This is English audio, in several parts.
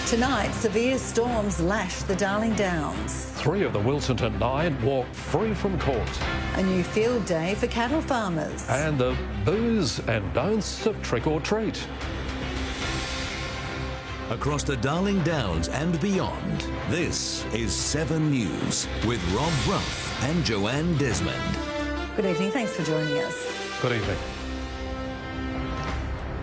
Tonight, severe storms lash the Darling Downs. 3 of the Wilsonton 9 walk free from court. A new field day for cattle farmers. And the do's and don'ts of trick or treat. Across the Darling Downs and beyond, this is 7 News with Rob Brough and Joanne Gismond. Good evening, thanks for joining us. Good evening.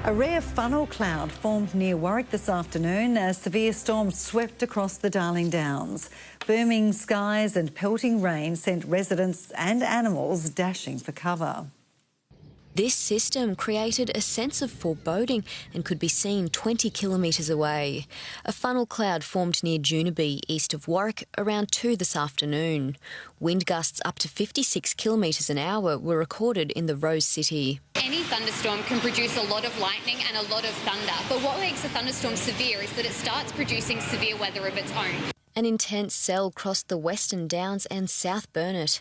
A rare funnel cloud formed near Warwick this afternoon as severe storms swept across the Darling Downs. Booming skies and pelting rain sent residents and animals dashing for cover. This system created a sense of foreboding and could be seen 20 kilometres away. A funnel cloud formed near Junaby, east of Warwick, around 2 this afternoon. Wind gusts up to 56 kilometres an hour were recorded in the Rose City. Any thunderstorm can produce a lot of lightning and a lot of thunder, but what makes a thunderstorm severe is that it starts producing severe weather of its own. An intense cell crossed the Western Downs and South Burnett.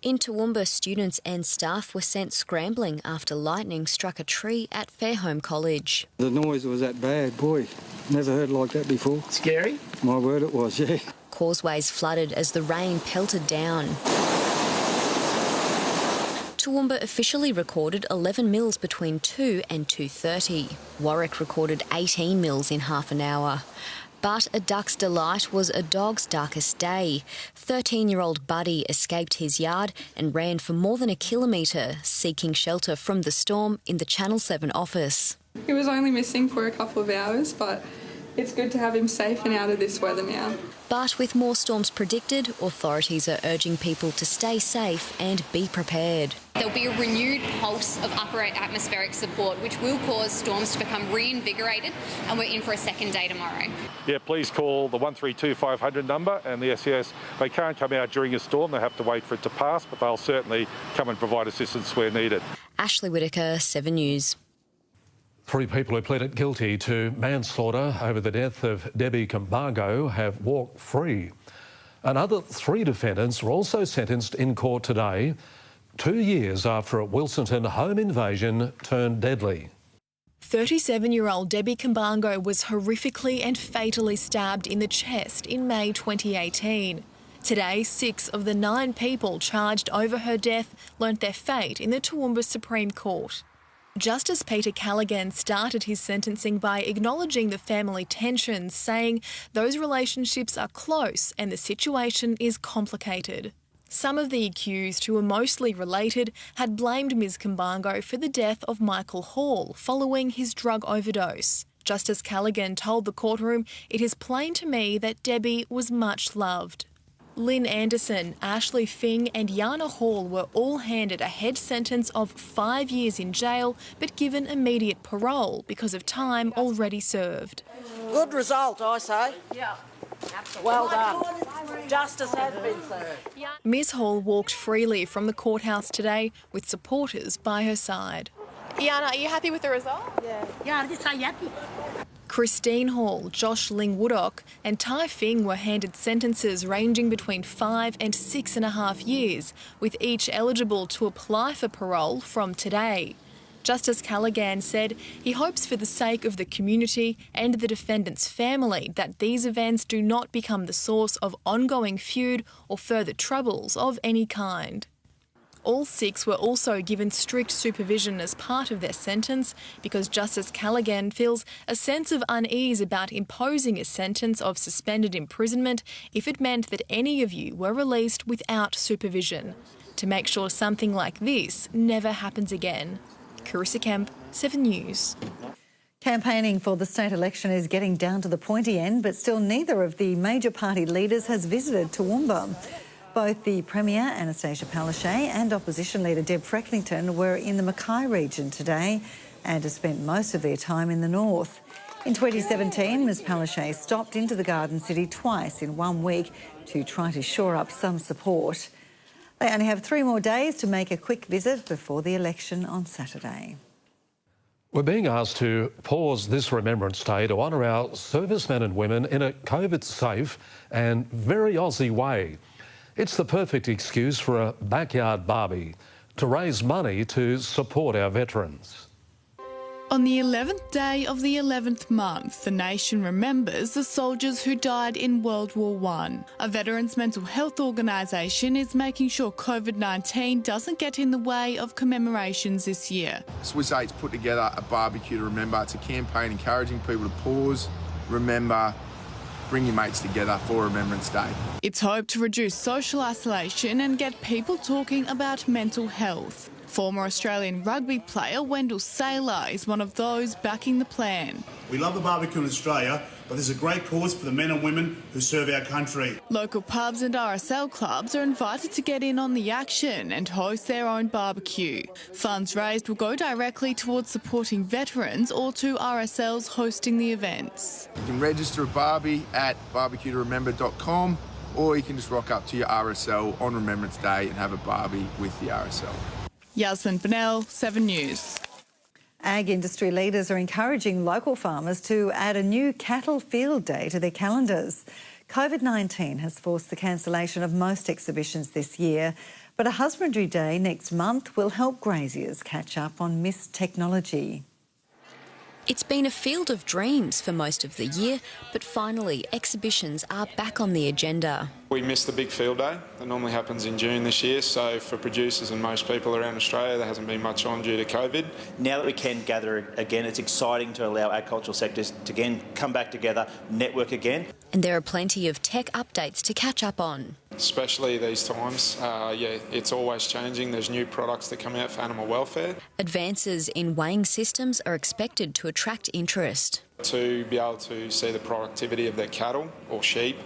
In Toowoomba, students and staff were sent scrambling after lightning struck a tree at Fairholme College. The noise was that bad, boy. Never heard like that before. Scary? My word, it was, yeah. Causeways flooded as the rain pelted down. Toowoomba officially recorded 11 mils between 2 and 2:30. Warwick recorded 18 mils in half an hour. But a duck's delight was a dog's darkest day. 13-year-old Buddy escaped his yard and ran for more than a kilometre, seeking shelter from the storm in the Channel 7 office. He was only missing for a couple of hours, but it's good to have him safe and out of this weather now. But with more storms predicted, authorities are urging people to stay safe and be prepared. There'll be a renewed pulse of upper atmospheric support, which will cause storms to become reinvigorated, and we're in for a second day tomorrow. Yeah, please call the 132 500 number and the SES. They can't come out during a storm, they have to wait for it to pass, but they'll certainly come and provide assistance where needed. Ashley Whitaker, 7 News. 3 people who pleaded guilty to manslaughter over the death of Debbie Cambargo have walked free. Another 3 defendants were also sentenced in court today, 2 years after a Wilsonton home invasion turned deadly. 37-year-old Debbie Cambargo was horrifically and fatally stabbed in the chest in May 2018. Today, 6 of the 9 people charged over her death learnt their fate in the Toowoomba Supreme Court. Justice Peter Callaghan started his sentencing by acknowledging the family tensions, saying those relationships are close and the situation is complicated. Some of the accused, who were mostly related, had blamed Ms Cambargo for the death of Michael Hall following his drug overdose. Justice Callaghan told the courtroom, "It is plain to me that Debbie was much loved." Lynn Anderson, Ashley Fing and Yana Hall were all handed a head sentence of 5 years in jail but given immediate parole because of time already served. Good result, I say. Yeah, absolutely. Well done. Justice has been served. Ms Hall walked freely from the courthouse today with supporters by her side. Yana, are you happy with the result? Yeah, I just say happy. Christine Hall, Josh Ling Woodok and Tai Fing were handed sentences ranging between 5 and 6.5 years, with each eligible to apply for parole from today. Justice Callaghan said he hopes for the sake of the community and the defendant's family that these events do not become the source of ongoing feud or further troubles of any kind. All 6 were also given strict supervision as part of their sentence because Justice Callaghan feels a sense of unease about imposing a sentence of suspended imprisonment if it meant that any of you were released without supervision, to make sure something like this never happens again. Carissa Kemp, 7 News. Campaigning for the state election is getting down to the pointy end, but still neither of the major party leaders has visited Toowoomba. Both the Premier, Anastasia Palaszczuk, and opposition leader Deb Frecklington were in the Mackay region today and have spent most of their time in the north. In 2017, Ms Palaszczuk stopped into the Garden City twice in 1 week to try to shore up some support. They only have 3 more days to make a quick visit before the election on Saturday. We're being asked to pause this Remembrance Day to honour our servicemen and women in a COVID-safe and very Aussie way. It's the perfect excuse for a backyard barbie to raise money to support our veterans. On the 11th day of the 11th month, the nation remembers the soldiers who died in World War I. A veterans' mental health organisation is making sure COVID-19 doesn't get in the way of commemorations this year. Swiss 8's put together a barbecue to remember. It's a campaign encouraging people to pause, remember, bring your mates together for Remembrance Day. It's hoped to reduce social isolation and get people talking about mental health. Former Australian rugby player Wendell Saylor is one of those backing the plan. We love the barbecue in Australia, but there's a great cause for the men and women who serve our country. Local pubs and RSL clubs are invited to get in on the action and host their own barbecue. Funds raised will go directly towards supporting veterans or to RSLs hosting the events. You can register a barbie at barbecuetoremember.com, or you can just rock up to your RSL on Remembrance Day and have a barbie with the RSL. Gismond, 7 News. Ag industry leaders are encouraging local farmers to add a new cattle field day to their calendars. COVID-19 has forced the cancellation of most exhibitions this year, but a husbandry day next month will help graziers catch up on missed technology. It's been a field of dreams for most of the year, but finally exhibitions are back on the agenda. We missed the big field day that normally happens in June this year, so for producers and most people around Australia there hasn't been much on due to COVID. Now that we can gather again, it's exciting to allow agricultural sectors to again come back together, network again. And there are plenty of tech updates to catch up on. Especially these times, it's always changing. There's new products that come out for animal welfare. Advances in weighing systems are expected to attract interest. To be able to see the productivity of their cattle or sheep,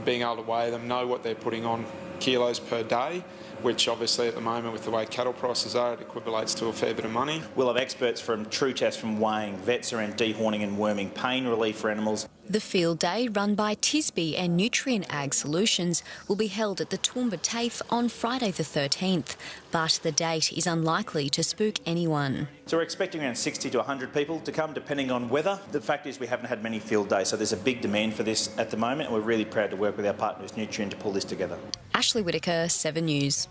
being able to weigh them, know what they're putting on kilos per day, which obviously at the moment with the way cattle prices are, it equivalates to a fair bit of money. We'll have experts from True Test from weighing, vets around dehorning and worming, pain relief for animals. The field day, run by Tisby and Nutrient Ag Solutions, will be held at the Toowoomba TAFE on Friday the 13th, but the date is unlikely to spook anyone. So we're expecting around 60 to 100 people to come, depending on weather. The fact is we haven't had many field days, so there's a big demand for this at the moment, and we're really proud to work with our partners Nutrient to pull this together. Ashley Whitaker, 7 News.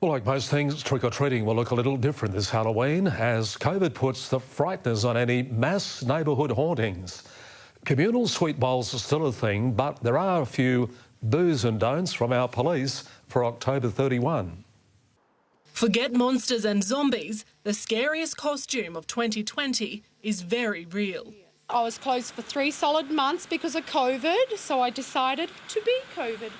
Well, like most things, trick-or-treating will look a little different this Halloween as COVID puts the frighteners on any mass neighbourhood hauntings. Communal sweet bowls are still a thing, but there are a few do's and don'ts from our police for October 31. Forget monsters and zombies, the scariest costume of 2020 is very real. I was closed for 3 solid months because of COVID, so I decided to be COVID.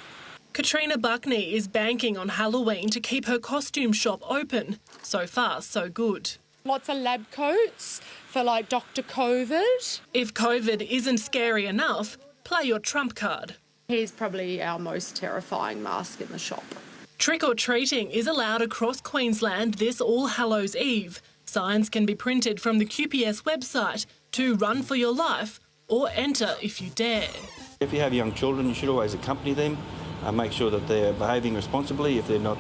Katrina Buckney is banking on Halloween to keep her costume shop open. So far, so good. Lots of lab coats for like Dr. COVID. If COVID isn't scary enough, play your trump card. Here's probably our most terrifying mask in the shop. Trick-or-treating is allowed across Queensland this All Hallows Eve. Signs can be printed from the QPS website to run for your life or enter if you dare. If you have young children, you should always accompany them. Make sure that they're behaving responsibly, if they're not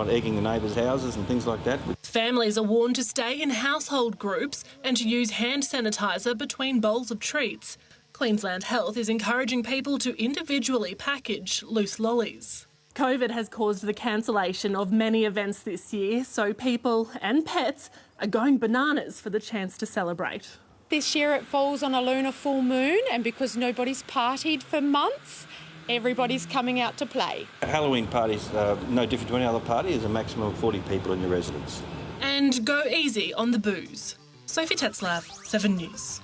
egging the neighbours' houses and things like that. Families are warned to stay in household groups and to use hand sanitizer between bowls of treats. Queensland Health is encouraging people to individually package loose lollies. COVID has caused the cancellation of many events this year, so people and pets are going bananas for the chance to celebrate. This year it falls on a lunar full moon, and because nobody's partied for months, everybody's coming out to play. Halloween parties are no different to any other party. There's a maximum of 40 people in your residence. And go easy on the booze. Sophie Tetzlaff, 7 News.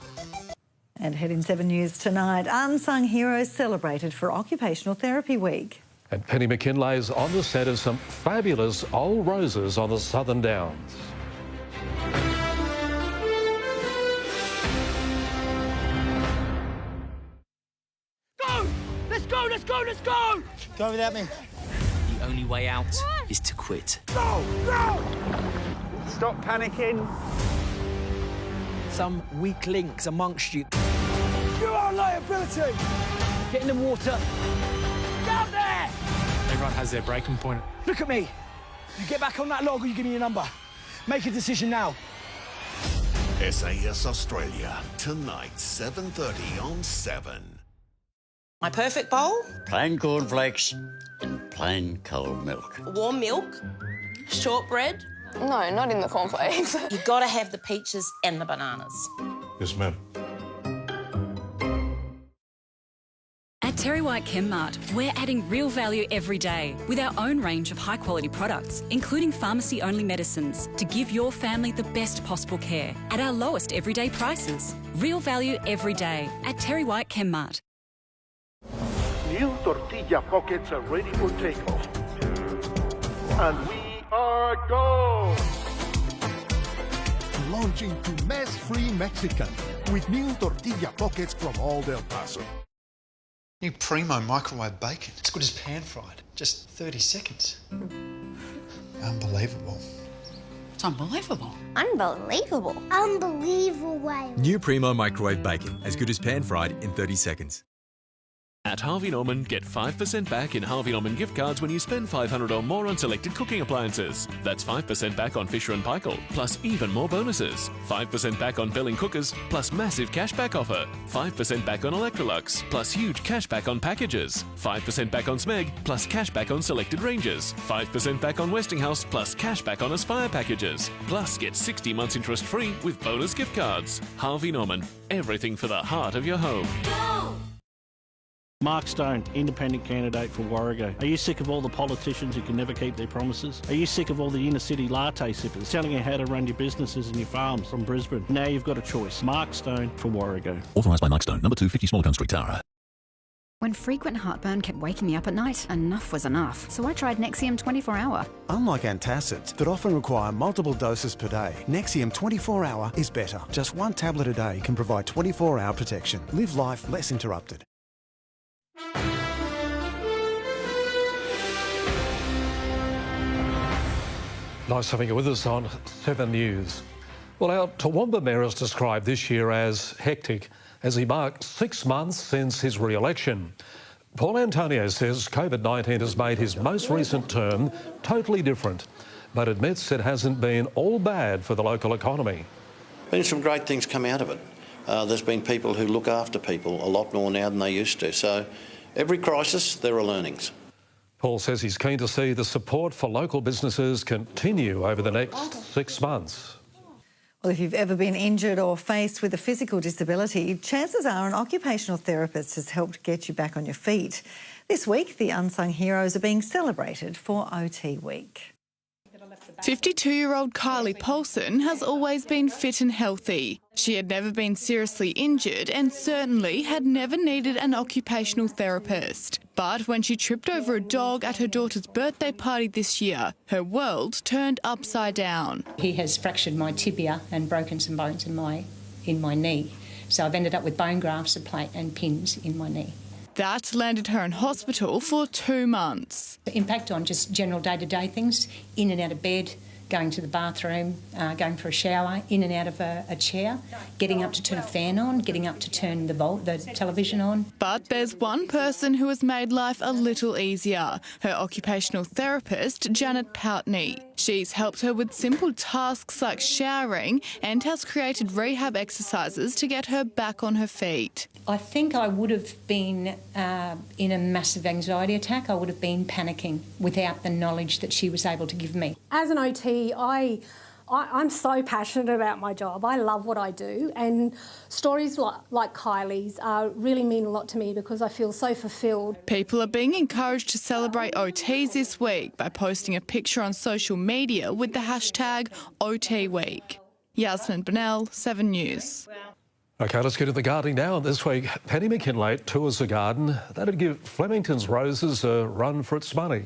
And ahead in 7 News tonight, unsung heroes celebrated for Occupational Therapy Week. And Penny McKinlay's on the set of some fabulous old roses on the Southern Downs. Go! Let's go, let's go, let's go! Go without me. The only way out is to quit. Go, go! Stop panicking. Some weak links amongst you. You are a liability! Get in the water. Down there! Everyone has their breaking point. Look at me. You get back on that log or you give me your number. Make a decision now. SAS Australia, tonight, 7:30 on 7. My perfect bowl? Plain cornflakes and plain cold milk. Warm milk, shortbread, No, not in the cornflakes. You've got to have the peaches and the bananas. Yes, ma'am. At Terry White Chemmart, we're adding real value every day with our own range of high-quality products, including pharmacy-only medicines, to give your family the best possible care at our lowest everyday prices. Real value every day at Terry White Chemmart. New tortilla pockets are ready for takeoff. And we are go! Launching to mess-free Mexican with new tortilla pockets from Old El Paso. New Primo microwave bacon. It's good as pan-fried. Just 30 seconds. Unbelievable. It's unbelievable. Unbelievable. Unbelievable. New Primo microwave bacon, as good as pan-fried in 30 seconds. At Harvey Norman, get 5% back in Harvey Norman gift cards when you spend $500 or more on selected cooking appliances. That's 5% back on Fisher & Paykel, plus even more bonuses. 5% back on Belling cookers, plus massive cashback offer. 5% back on Electrolux, plus huge cashback on packages. 5% back on Smeg, plus cashback on selected ranges. 5% back on Westinghouse, plus cashback on Aspire packages. Plus, get 60 months interest free with bonus gift cards. Harvey Norman, everything for the heart of your home. Mark Stone, independent candidate for Warrego. Are you sick of all the politicians who can never keep their promises? Are you sick of all the inner city latte sippers telling you how to run your businesses and your farms from Brisbane? Now you've got a choice. Mark Stone for Warrego. Authorised by Mark Stone, number 250 Smallcombe Street, Tara. When frequent heartburn kept waking me up at night, enough was enough. So I tried Nexium 24-hour. Unlike antacids that often require multiple doses per day, Nexium 24-hour is better. Just one tablet a day can provide 24-hour protection. Live life less interrupted. Nice having you with us on 7 News. Well, our Toowoomba Mayor has described this year as hectic as he marked 6 months since his re-election. Paul Antonio says COVID-19 has made his most recent term totally different, but admits it hasn't been all bad for the local economy. Been some great things come out of it. There's been people who look after people a lot more now than they used to. So every crisis, there are learnings. Paul says he's keen to see the support for local businesses continue over the next 6 months. Well, if you've ever been injured or faced with a physical disability, chances are an occupational therapist has helped get you back on your feet. This week, the unsung heroes are being celebrated for OT Week. 52-year-old Kylie Paulson has always been fit and healthy. She had never been seriously injured and certainly had never needed an occupational therapist. But when she tripped over a dog at her daughter's birthday party this year, her world turned upside down. He has fractured my tibia and broken some bones in my knee. So I've ended up with bone grafts, a plate and pins in my knee. That landed her in hospital for 2 months. The impact on just general day-to-day things, in and out of bed, going to the bathroom, going for a shower, in and out of a chair, getting up to turn a fan on, getting up to turn the television on. But there's one person who has made life a little easier, her occupational therapist, Janet Poutney. She's helped her with simple tasks like showering and has created rehab exercises to get her back on her feet. I think I would have been in a massive anxiety attack. I would have been panicking without the knowledge that she was able to give me. As an OT, I'm so passionate about my job. I love what I do, and stories like Kylie's really mean a lot to me because I feel so fulfilled. People are being encouraged to celebrate OTs this week by posting a picture on social media with the hashtag OT Week. Yasmin Bonnell, 7 News. OK, let's get to the gardening now. This week, Penny McKinlay tours a garden that'd give Flemington's roses a run for its money.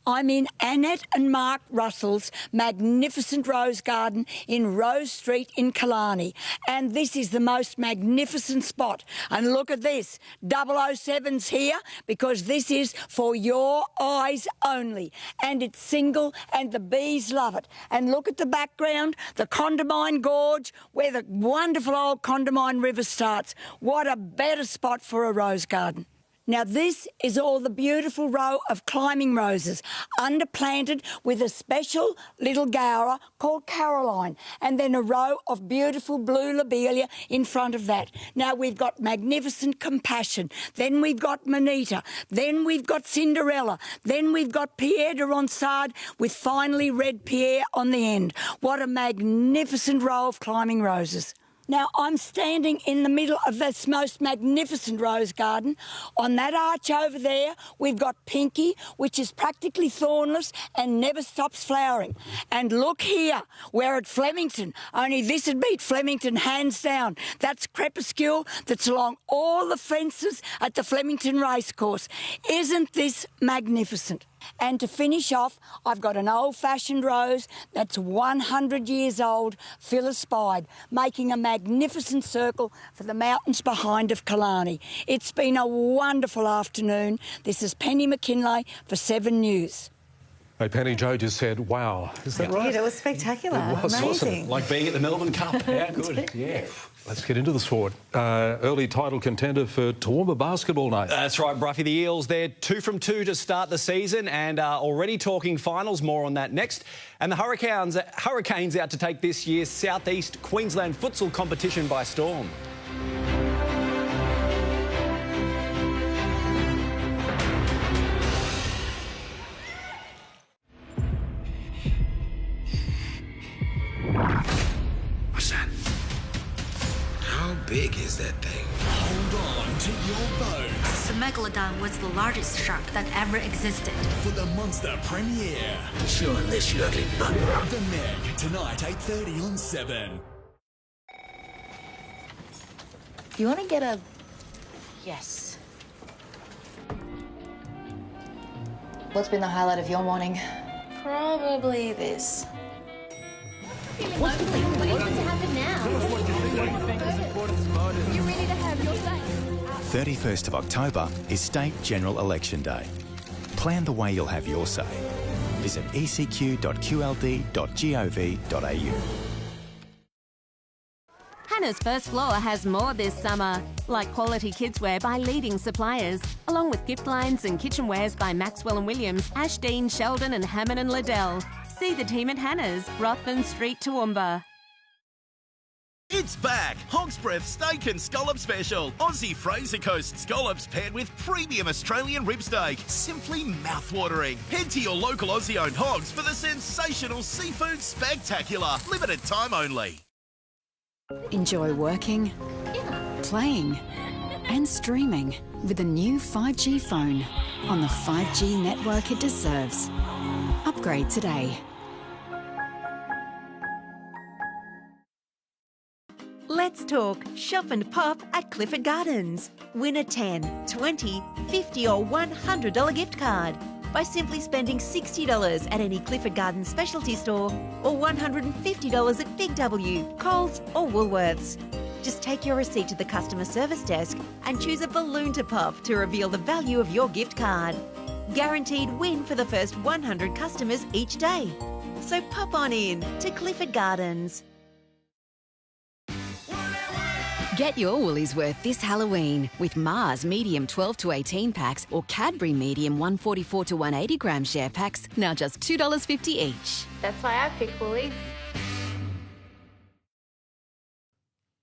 I'm in Annette and Mark Russell's magnificent rose garden in Rose Street in Killarney. And this is the most magnificent spot. And look at this, 007's here because this is for your eyes only. And it's single and the bees love it. And look at the background, the Condamine Gorge, where the wonderful old Condamine River starts. What a better spot for a rose garden. Now this is all the beautiful row of climbing roses underplanted with a special little gaura called Caroline, and then a row of beautiful blue lobelia in front of that. Now we've got magnificent Compassion, then we've got Manita, then we've got Cinderella, then we've got Pierre de Ronsard with finally red Pierre on the end. What a magnificent row of climbing roses. Now, I'm standing in the middle of this most magnificent rose garden. On that arch over there, we've got Pinky, which is practically thornless and never stops flowering. And look here, we're at Flemington. Only this would beat Flemington hands down. That's Crepuscule that's along all the fences at the Flemington Racecourse. Isn't this magnificent? And to finish off, I've got an old-fashioned rose that's 100 years old, Phyllis Spide, making a magnificent circle for the mountains behind of Killarney. It's been a wonderful afternoon. This is Penny McKinlay for 7 News. Hey, Penny, Joe just said, wow. Is that right? It was spectacular. It was, amazing. wasn't it? Like being at the Melbourne Cup. How good. Yeah. Let's get into the sport. Early title contender for Toowoomba basketball night. That's right, Brough. The Eels, they're 2 from 2 to start the season and are already talking finals. More on that next. And the Hurricanes out to take this year's South East Queensland futsal competition by storm. What's that? How big is that thing? Hold on to your boat. The Megalodon was the largest shark that ever existed. For the monster premiere. Sure, unless you ugly butt. The Meg, tonight, 8:30 on 7. You want to get a... Yes. What's been the highlight of your morning? Probably this. What's going to happen now? You ready to have your say? 31st of October is State General Election Day. Plan the way you'll have your say. Visit ecq.qld.gov.au. Hannah's First Floor has more this summer, like quality kidswear by leading suppliers, along with gift lines and kitchenwares by Maxwell & Williams, Ashdean, Sheldon and Hammond & Liddell. See the team at Hannah's, Ruthven Street, Toowoomba. It's back! Hog's Breath Steak and Scallop Special. Aussie Fraser Coast scallops paired with premium Australian rib steak. Simply mouthwatering. Head to your local Aussie-owned Hogs for the sensational seafood spectacular. Limited time only. Enjoy working, playing and streaming with a new 5G phone on the 5G network it deserves. Upgrade today. Let's talk Shop and Pop at Clifford Gardens. Win a $10, $20, $50 or $100 gift card by simply spending $60 at any Clifford Gardens specialty store or $150 at Big W, Coles or Woolworths. Just take your receipt to the customer service desk and choose a balloon to pop to reveal the value of your gift card. Guaranteed win for the first 100 customers each day. So pop on in to Clifford Gardens. Get your Woolies worth this Halloween with Mars medium 12 to 18 packs or Cadbury medium 144 to 180 gram share packs, now just $2.50 each. That's why I pick Woolies.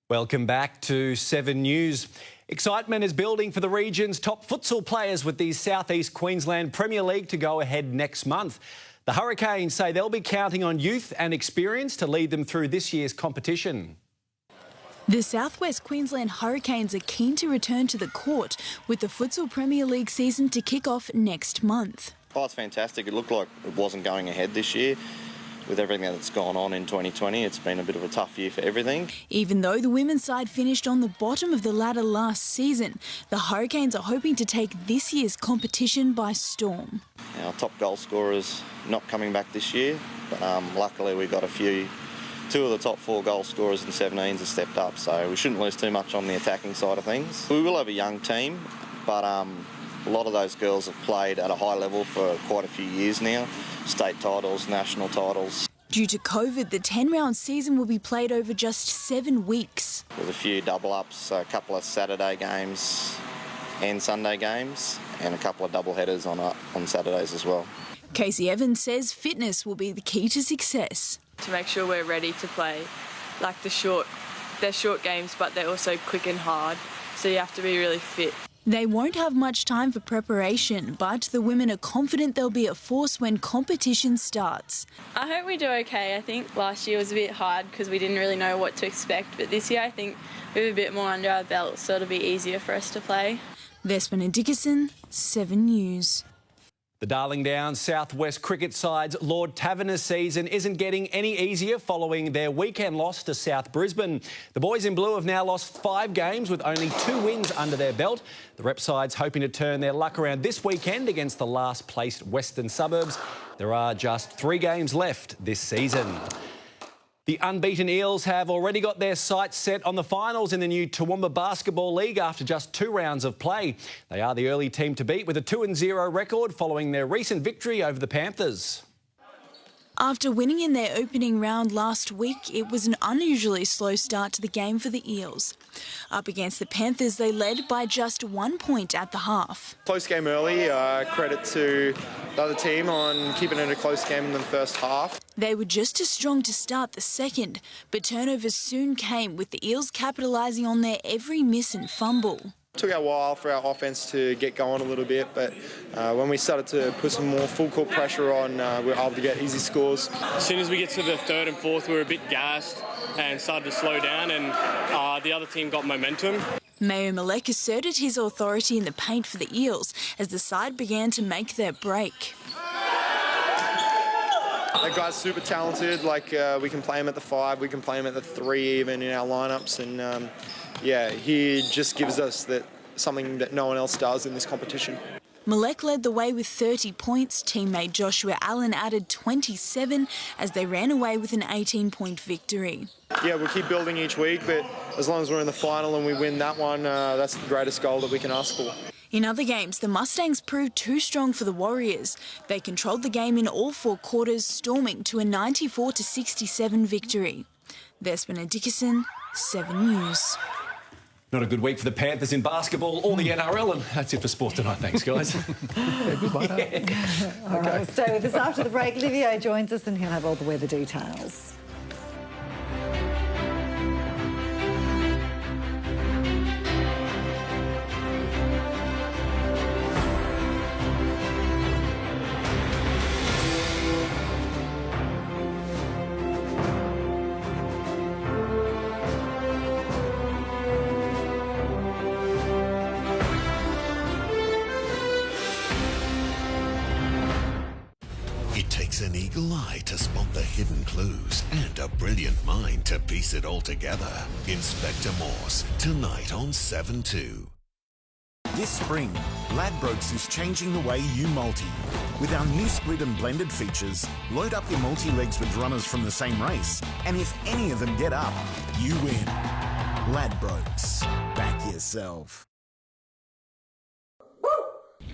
Welcome back to 7 News. Excitement is building for the region's top futsal players with the South East Queensland Premier League to go ahead next month. The Hurricanes say they'll be counting on youth and experience to lead them through this year's competition. The South West Queensland Hurricanes are keen to return to the court with the Futsal Premier League season to kick off next month. Oh, it's fantastic. It looked like it wasn't going ahead this year. With everything that's gone on in 2020, it's been a bit of a tough year for everything. Even though the women's side finished on the bottom of the ladder last season, the Hurricanes are hoping to take this year's competition by storm. Our top goal scorers not coming back this year, but luckily we got two of the top 4 goal scorers in 17s have stepped up, so we shouldn't lose too much on the attacking side of things. We will have a young team, but a lot of those girls have played at a high level for quite a few years now. State titles, national titles. Due to COVID, the 10-round season will be played over just 7 weeks. With a few double-ups, a couple of Saturday games, and Sunday games, and a couple of double headers on Saturdays as well. Casey Evans says fitness will be the key to success. To make sure we're ready to play, like they're short games, but they're also quick and hard, so you have to be really fit. They won't have much time for preparation, but the women are confident they'll be a force when competition starts. I hope we do okay. I think last year was a bit hard because we didn't really know what to expect, but this year I think we have a bit more under our belt, so it'll be easier for us to play. Vespin and Dickerson, 7 News. The Darling Downs Southwest cricket side's Lord Taverners season isn't getting any easier following their weekend loss to South Brisbane. The boys in blue have now lost 5 games with only 2 wins under their belt. The rep side's hoping to turn their luck around this weekend against the last-placed Western Suburbs. There are just 3 games left this season. The unbeaten Eels have already got their sights set on the finals in the new Toowoomba Basketball League after just 2 rounds of play. They are the early team to beat with a 2-0 record following their recent victory over the Panthers. After winning in their opening round last week, it was an unusually slow start to the game for the Eels. Up against the Panthers, they led by just 1 point at the half. Close game early. Credit to the other team on keeping it a close game in the first half. They were just as strong to start the second, but turnovers soon came with the Eels capitalising on their every miss and fumble. It took a while for our offence to get going a little bit, but when we started to put some more full court pressure on, we were able to get easy scores. As soon as we get to the third and fourth, we were a bit gassed and started to slow down, and the other team got momentum. Mayo Malek asserted his authority in the paint for the Eels as the side began to make their break. That guy's super talented. We can play him at the 5, we can play him at the 3 even in our lineups, and he just gives us something that no one else does in this competition. Malek led the way with 30 points. Teammate Joshua Allen added 27 as they ran away with an 18-point victory. Yeah, we'll keep building each week, but as long as we're in the final and we win that one, that's the greatest goal that we can ask for. In other games, the Mustangs proved too strong for the Warriors. They controlled the game in all 4 quarters, storming to a 94-67 victory. Vespin and Dickerson, 7 News. Not a good week for the Panthers in basketball or the NRL, and that's it for sport tonight. Thanks, guys. Goodbye. All right, stay with us after the break. Livio joins us and he'll have all the weather details. An eagle eye to spot the hidden clues and a brilliant mind to piece it all together. Inspector Morse, tonight on 7-2. This spring, Ladbrokes is changing the way you multi. With our new split and blended features, load up your multi-legs with runners from the same race, and if any of them get up, you win. Ladbrokes. Back yourself.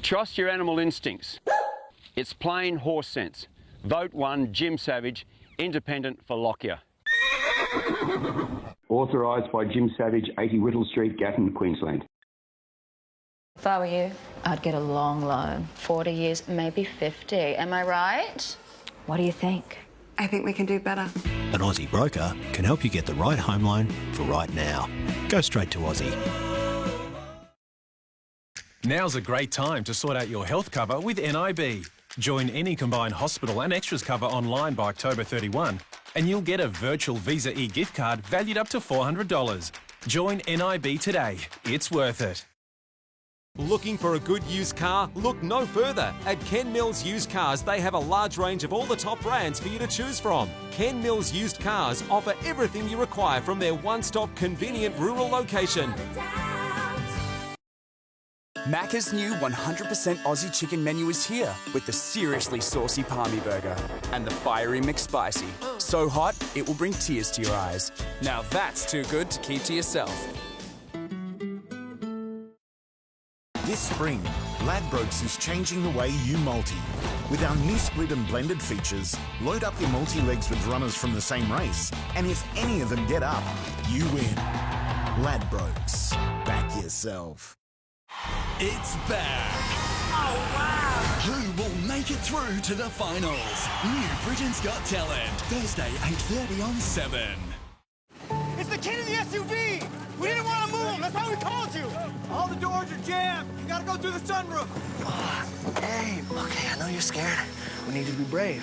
Trust your animal instincts. It's plain horse sense. Vote 1, Jim Savage, independent for Lockyer. Authorised by Jim Savage, 80 Whittle Street, Gatton, Queensland. If I were you, I'd get a long loan. 40 years, maybe 50. Am I right? What do you think? I think we can do better. An Aussie broker can help you get the right home loan for right now. Go straight to Aussie. Now's a great time to sort out your health cover with NIB. Join any combined hospital and extras cover online by October 31 and you'll get a virtual Visa e-gift card valued up to $400. Join NIB today. It's worth it. Looking for a good used car? Look no further. At Ken Mills Used Cars, they have a large range of all the top brands for you to choose from. Ken Mills Used Cars offer everything you require from their one-stop convenient rural location. Macca's new 100% Aussie chicken menu is here with the seriously saucy palmy burger and the fiery McSpicy. So hot, it will bring tears to your eyes. Now that's too good to keep to yourself. This spring, Ladbrokes is changing the way you multi. With our new split and blended features, load up your multi-legs with runners from the same race, and if any of them get up, you win. Ladbrokes. Back yourself. It's back. Oh, wow. Who will make it through to the finals? New Britain's Got Talent. Thursday, 8:30 on 7. It's the kid in the SUV. We didn't want to move him. That's why we called you. All the doors are jammed. You got to go through the sunroof. Hey, okay, I know you're scared. We need to be brave.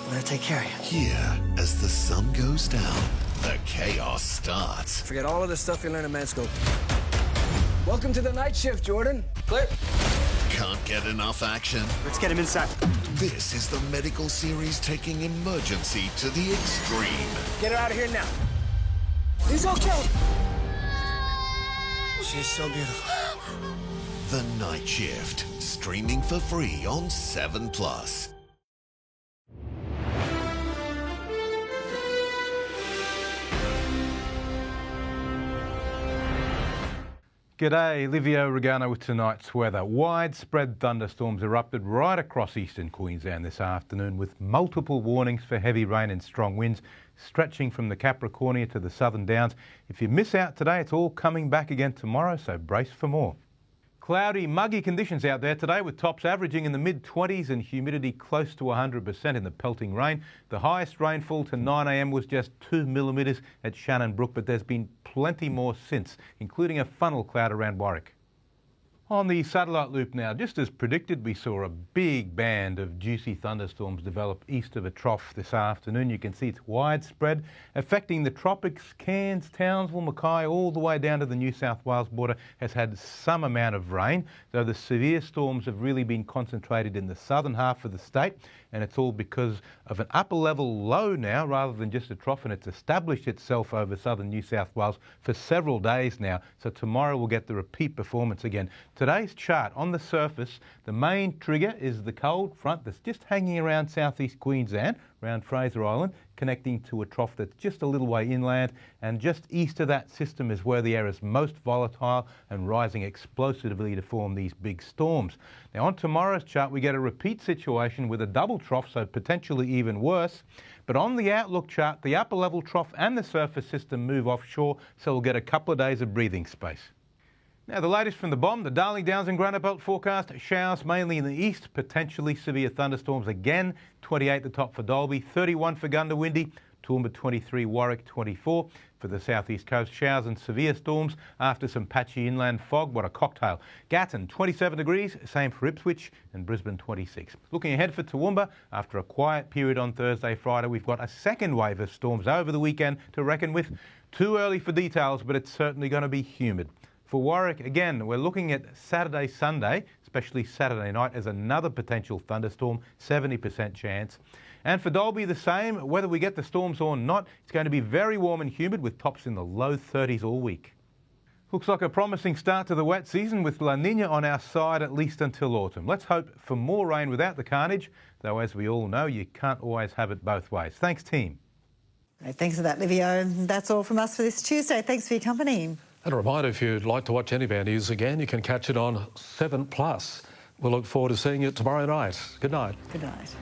We're going to take care of you. Here, as the sun goes down, the chaos starts. Forget all of the stuff you learn in med school. Welcome to the night shift, Jordan. Clear. Can't get enough action? Let's get him inside. This is the medical series taking emergency to the extreme. Get her out of here now. He's okay. She's so beautiful. The Night Shift, streaming for free on 7+. G'day, Livio Regano with tonight's weather. Widespread thunderstorms erupted right across eastern Queensland this afternoon, with multiple warnings for heavy rain and strong winds stretching from the Capricornia to the Southern Downs. If you miss out today, it's all coming back again tomorrow, so brace for more. Cloudy, muggy conditions out there today, with tops averaging in the mid-20s and humidity close to 100% in the pelting rain. The highest rainfall to 9 a.m. was just 2 millimetres at Shannon Brook, but there's been plenty more since, including a funnel cloud around Warwick. On the satellite loop now, just as predicted, we saw a big band of juicy thunderstorms develop east of a trough this afternoon. You can see it's widespread, affecting the tropics. Cairns, Townsville, Mackay, all the way down to the New South Wales border has had some amount of rain, though the severe storms have really been concentrated in the southern half of the state, and it's all because of an upper level low now rather than just a trough, and it's established itself over southern New South Wales for several days now. So tomorrow we'll get the repeat performance again. Today's chart, on the surface, the main trigger is the cold front that's just hanging around southeast Queensland, around Fraser Island, connecting to a trough that's just a little way inland, and just east of that system is where the air is most volatile and rising explosively to form these big storms. Now on tomorrow's chart we get a repeat situation with a double trough, so potentially even worse. But on the outlook chart, the upper level trough and the surface system move offshore, so we'll get a couple of days of breathing space. Now the latest from the bomb, the Darling Downs and Granite Belt forecast, showers mainly in the east, potentially severe thunderstorms again, 28 the top for Dalby, 31 for Gundawindi, Toowoomba 23, Warwick 24. For the southeast coast, showers and severe storms after some patchy inland fog. What a cocktail. Gatton 27 degrees, same for Ipswich, and Brisbane 26. Looking ahead for Toowoomba, after a quiet period on Thursday, Friday, we've got a second wave of storms over the weekend to reckon with. Too early for details, but it's certainly going to be humid. For Warwick, again, we're looking at Saturday, Sunday, especially Saturday night, as another potential thunderstorm, 70% chance. And for Dalby, the same. Whether we get the storms or not, it's going to be very warm and humid with tops in the low 30s all week. Looks like a promising start to the wet season with La Nina on our side at least until autumn. Let's hope for more rain without the carnage, though as we all know, you can't always have it both ways. Thanks, team. Great, thanks for that, Livio. That's all from us for this Tuesday. Thanks for your company. And a reminder, if you'd like to watch any of our news again, you can catch it on 7+. We'll look forward to seeing you tomorrow night. Good night. Good night.